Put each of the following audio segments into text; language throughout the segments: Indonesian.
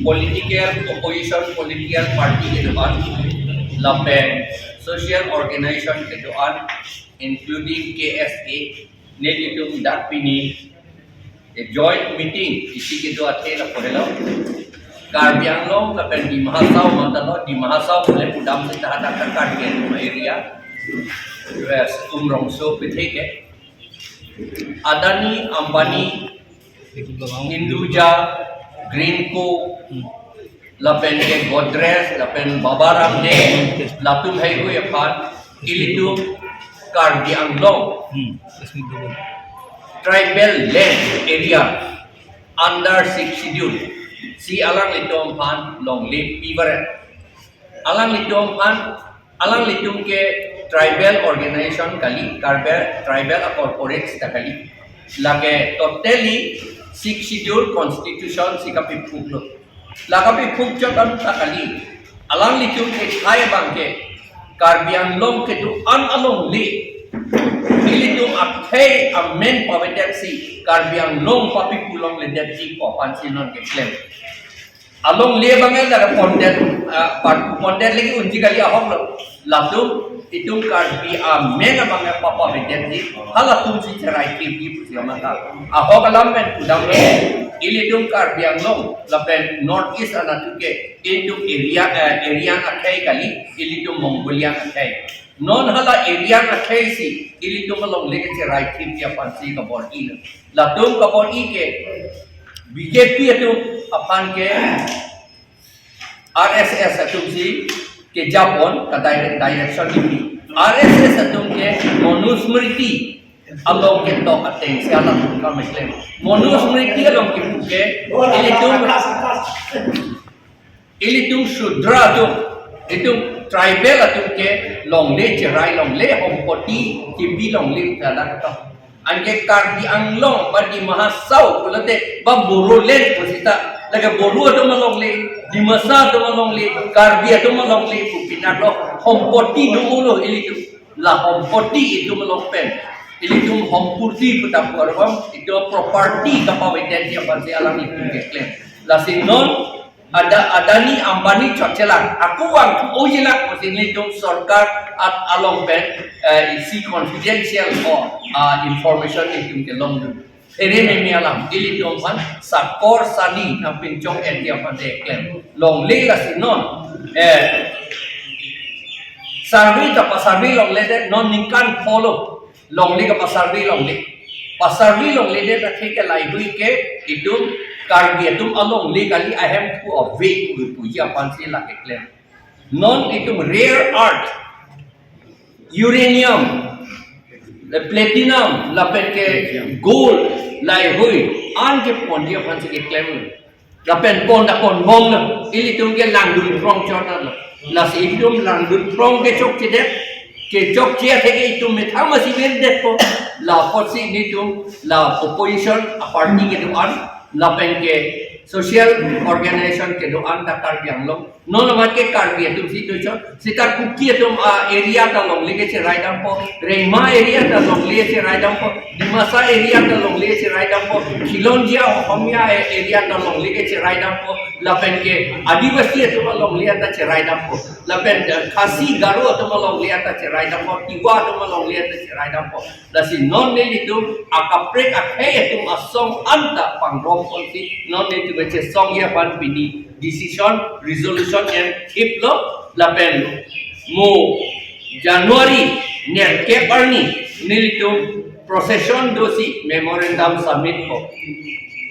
political opposition political party ke depan lapen social organization ke depan including KSA ne itu dak pini a joint meeting isi ke dua the la porelo Karbi Anglong lapen di Mahasau mantalo di Mahasau boleh udam kita ada kakak ke area wes umrong so pitheke Adani Ambani Hinduja Greenco lapen ke Godrej lapen Babaram de latum hai ko yapan ilitum Karbi Anglong tribal land area under 6 schedule si alang litom pan long live pivaret alang litum ke tribal organization kali tribal corporates kali lage totally 6 schedule constitution sikapi phuklo lagapi phuk jotan takali alang litum ke khai bangke Karbi Anglong ke tu an along li ilitum akhai amen paveteksi Karbi Anglong papi pulong le detji ko pansinon ke claim along le bangal da pondet lagi unji kali ahok lo latum itung Karbi amen bangal papa veteti halatum si cerai tipi pusiama ta ahok alam men udang lo ilitum Karbi Anglong lapen north east anatuke ilitum area akhai kali ilitum Mongolia akhai non hala area akhai si ilitum along le cerai tipi pansi ka bor in latum ka bor ke BJP itu apan ke RSS atum si ke Japon ka direction ini RSS atum ke Manusmriti along ke to ateng si alam ka mesle Manusmriti along ke buke ilitum Shudra atum itu tribal atum ke longle cerai longle hompoti kimbi longle kada kata Angke Karbi Anglong di Mahasau kulate ba borulen posita laga boru ato malongle di masa ato malongle Karbi ato malongle pupinado hompoti dumulo ilitu la hompoti itu malongpen ilitu hompurti putapuarwam itu property kapawiten dia pasti alam itu klaim la sinon Adani Ambani Chochelang aku ang ojilak posilitum sarkar at along pen isi confidential or information itu ke long du ere me alam ilitum pan sakor sani na pinchong endia pande ken long le la sinon sarvi ta pasarvi long le non ninkan follow long le ka pasarvi long le rakhe ke library ke itu Karbi atum along legally I have to away to puja pansi la ke claim non itum rare art uranium the platinum la ke gold lai hui an ke pondia pansi ke claim la pen pon da pon bong la ilitum ke langdun from chona la si itum langdun from ke chok ke det ke chok chia theke itum me thamasi men det po la posi nitum la opposition party ke duan lapen ke social organization ke doan ta Karbi Anglong non lamat ke Karbi atum situation sita kuki atum area ta long lege che raidam po Reima area ta long lege che raidam po Dimasa area ta long lege che raidam po Khilonjia Homia area ta long lege che raidam po lapen ke Adivasi atum long lege ta che raidam po lapen Khasi Garo atum long lege ta che raidam po Tiwa atum long lege ta che raidam po dasi non ne itu akaprek akhe atum asong anta pangrom polti non ne itu baca song ya pan pini decision resolution and hiplo lapen mo January ner ke parni nilitum procession dosi memorandum submit ko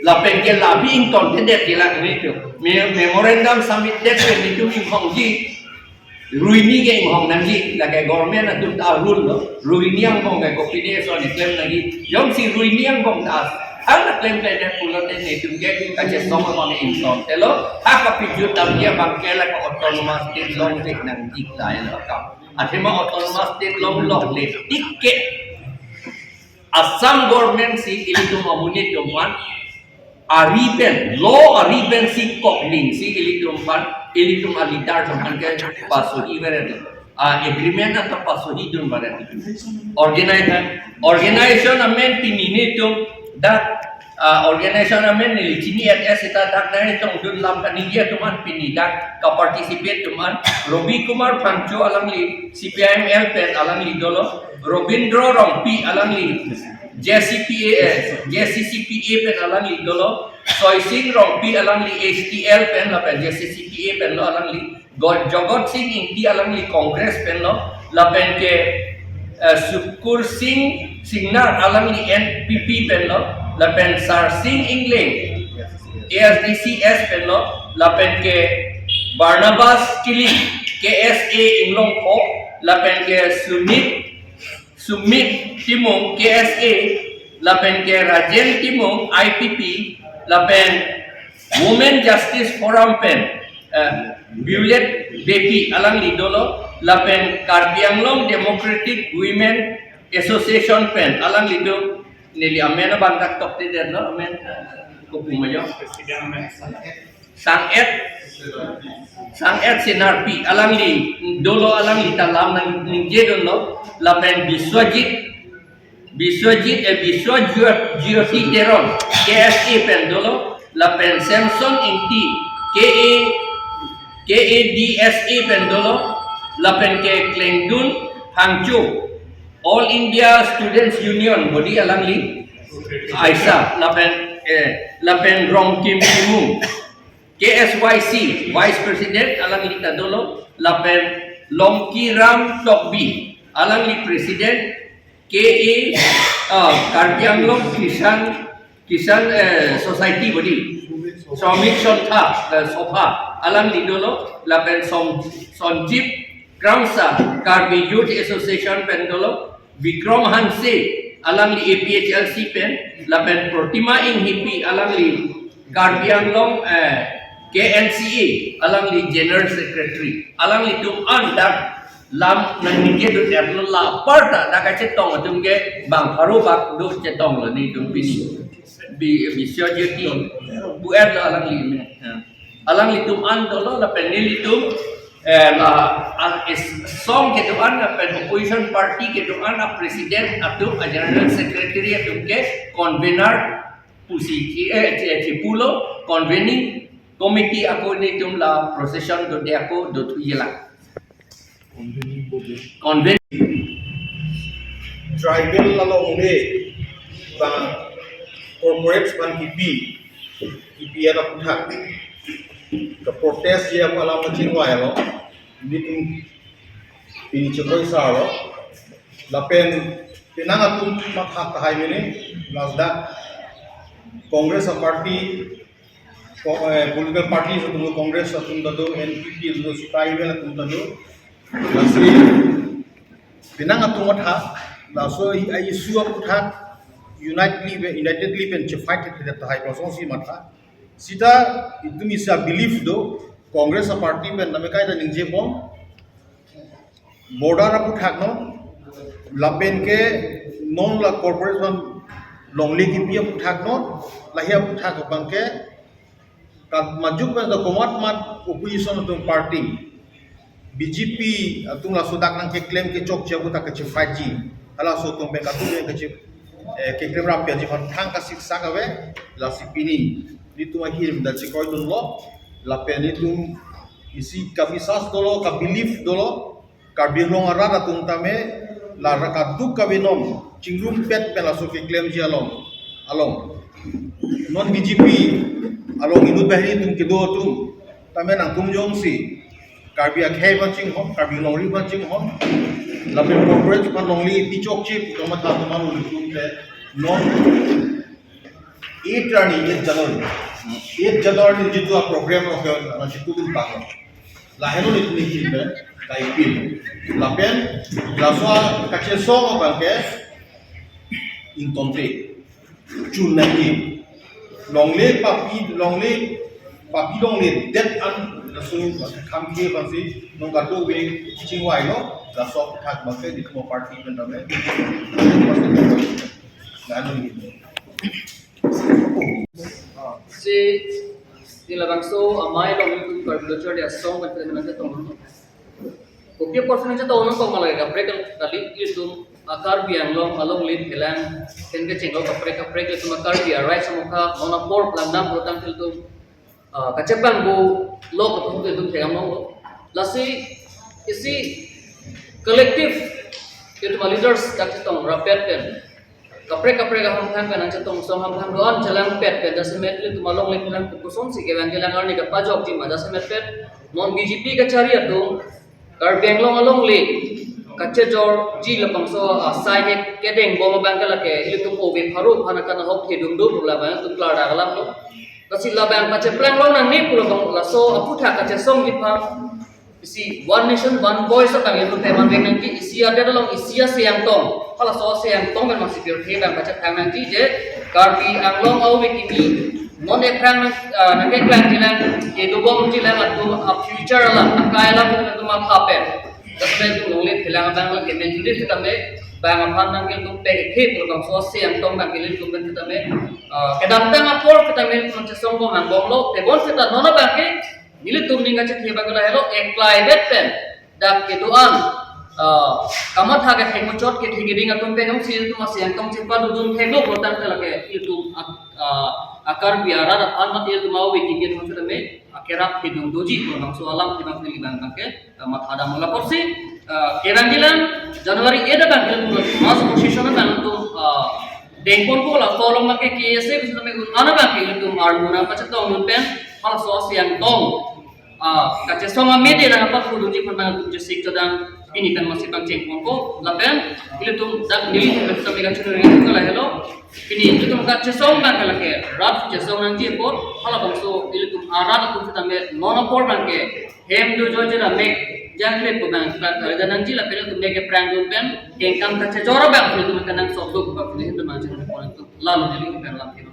lapen ke labi in content kila nilitu memorandum submit det ke nilitum in hongji ruini ke hong nangi la ke government atum ta rule no ruini ang hong ke combination ni claim nangi yom si ruini ang hong ta ang claim ka dia pulang ni tungge kaje soma mane insom telo hak piju tamia bangkela ko autonomous state long tek nang dikta ya ka athema autonomous state long le tikke Assam government si ilitum amunit tuman ariben law ariben si kokling si ilitum pan ilitum alitar tuman ke pasu ibere agreement atau pasu hidun barati organization amen pininitum that organisation amen ni chini SS ita dak na itong dun lam ka ninja tuman pinidak ka participate tuman Robi Kumar Pangcho alang li CPIM LPN alang li dolo Robindro Rompi alang li JCCPA pen alang li dolo Soising Rompi alang li HTL pen la pen JCCPA pen lo alang li Jogot Singh Inti alang li Congress pen lo la pen ke Sukur Singh Singnar alang li NPP pen lo la pen Sar Singh Ingling ASDCS pen lo la pen ke Barnabas Kili KSA Inglong Po la pen ke Sumit Timung KSA la pen ke Rajen Timung IPP la pen Women Justice Forum pen Violet Bepi alang lidolo la pen Karbianglong Democratic Women Association pen alang lido nili amena bangkat tok tidak no amen kupumayo Sanget Sinarpi alang li dolo alang li talam nang ningje dolo la pen Biswajit Jyoti Teron KSA pen dolo la pen Samson Inti KADSA pen dolo la pen ke Klengdun Hangzhou All India Students Union body alang li Aisa la pen Rong Kim Kimung KSYC Vice President alang li tadolo la pen Longki Ram Tokbi alang li President KA Karbianglong Kisan Society body Somik Sontha Sopa alang li dolo la pen Sonjip Kramsa Karbi Youth Association pen dolo Vikram Hanse alang li APHLC pen la pen Protima Inghipi alang li Karbianglong KNCA alang li General Secretary alang li tuman dak lam nang ningge do terlo la parta dak cetong tungge bang haru bak do cetong lo ni tung pini bisyo jeti bu er alang li tuman dolo la pen li tum la song ke tuan la pen opposition party ke tuan la president atau general secretary tungge convener pusi cipulo convening committee ako ni tum la procession do de ako do tuyela conven tribal lalong de bang corporate ban kipi ada puthak ke protest dia pala machin wai lo ni ini chokoi sa lo lapen pinang atum mathak hai mene lasda Congress party political party atum Congress atum dado NPP atum sukai bel atum dado lasri pinang atum mathak laso ai isu puthak unitedly pen fight it hai prosesi mathak sita itu bisa belief do Congress party pen namekai da ningje pom border apu thakno lapen ke non la corporation longli ki pia pu thakno lahia pu thak bangke ka majuk pen da komat mat opposition to party BJP atung la sudak nang ke claim ke chok chabu ta ke fight ji ala so tung pen ka tu ke claim rap ya ji thang ka siksa ka we la sipini itu akhir dan sikoi dun lo lapen itu isi kabisas dolo ka belief dolo ka bilong ara tung tame la rakaduk ka binom chingrum pet pela so ke claim ji along non BJP along inut bahri tung ke do tum tame nang tum jong si karbi akhai ban ching hom karbi longri ban ching hom lapen corporate ban longli ti chok chip to ma ta to manu tum le non 8 January jitu program ro na jitu dun pa la heno ni ni jin ben kai pin la pen la so ka che so ba ke in tonte chun na ki longle papi longle det an la so kham ke ba si no ka to we ching wai no la so thak ba ke di ko party ben da me la no ni si dilabangso amai long itu culture dia song berarti nanti tong. Kopi portion aja tong nong malai ga break kali itu akar biang long along lit kelang ken ke cenglo kaprek le tuma kar bia right samuka mona por plan nam protam til tu kachepang bu lo ko tu thegam no lasi isi collective itu leaders tak tong rapet pen kaprek ham ham kan tong som ham doan jalan pet pen dasmet le tuma long le kelang kuson si ke jalan arni ka pajok ti ma dasmet pet non BJP ka cari atu kar biang long along lit kache jor ji lapang so sai ke kedeng boma bangkala ke itu ko be pharu phana kana hok the dum dum la ba tum kla da galam no kasi la bang kache plan lo nang ni pula bang la so apu tha kache song ki phang isi one nation one voice ka ngi te man beng nang ki isi ada dalam isi se yang tong pala so se yang tong ben masih pure the bang kache thang nang ki je kar bi anglong au be ki non e prang nang ke plan jilang ke do bom jilang atu future la akai la tu ma khapen dasmen tu nonglet hilang bang ke men juli kita me bang aphan nang ke tu pe ke pul bang so se ang tong bang ke tu ben kita me ke dam tang apor kita me tu se song bang bom lo te bon kita nona bang ke nili tu ninga che theba gala hello ek climate pen dak ke duan kamat ha ke theng chot ke thigi ding atum pe ngam sil tu ma se ang tong che pa dun thego botan ke lake itu akar biara da an mat il tu mau wi ki tu se me akhirat hidung doji ko bang so alam ki bang ni bang ke mat ada mula porsi kerangilan Januari eda bang ke mas posisi na bang tu dengkon ko la kolong ma ke kese ko me ana bang ke tu marmuna pa cha tong pen pala so siang tong kache songa mede na pa ku doji pa bang tu je sik tadang ini kan masih bang cengkon ko la pen ile tu dak nili ke sa me ga chunu ri ko la hello ini itu tuh kaca song bang kalau ke rat kaca song nanti pun kalau bang so itu tuh arat tuh kita me monopol bang ke hem do jo jera me jangan lepo bang kalau ada nanti lah kalau tuh me ke perang tuh pen kengkang kaca jora bang itu me kanang sok do bang itu macam itu lalu jadi bang lah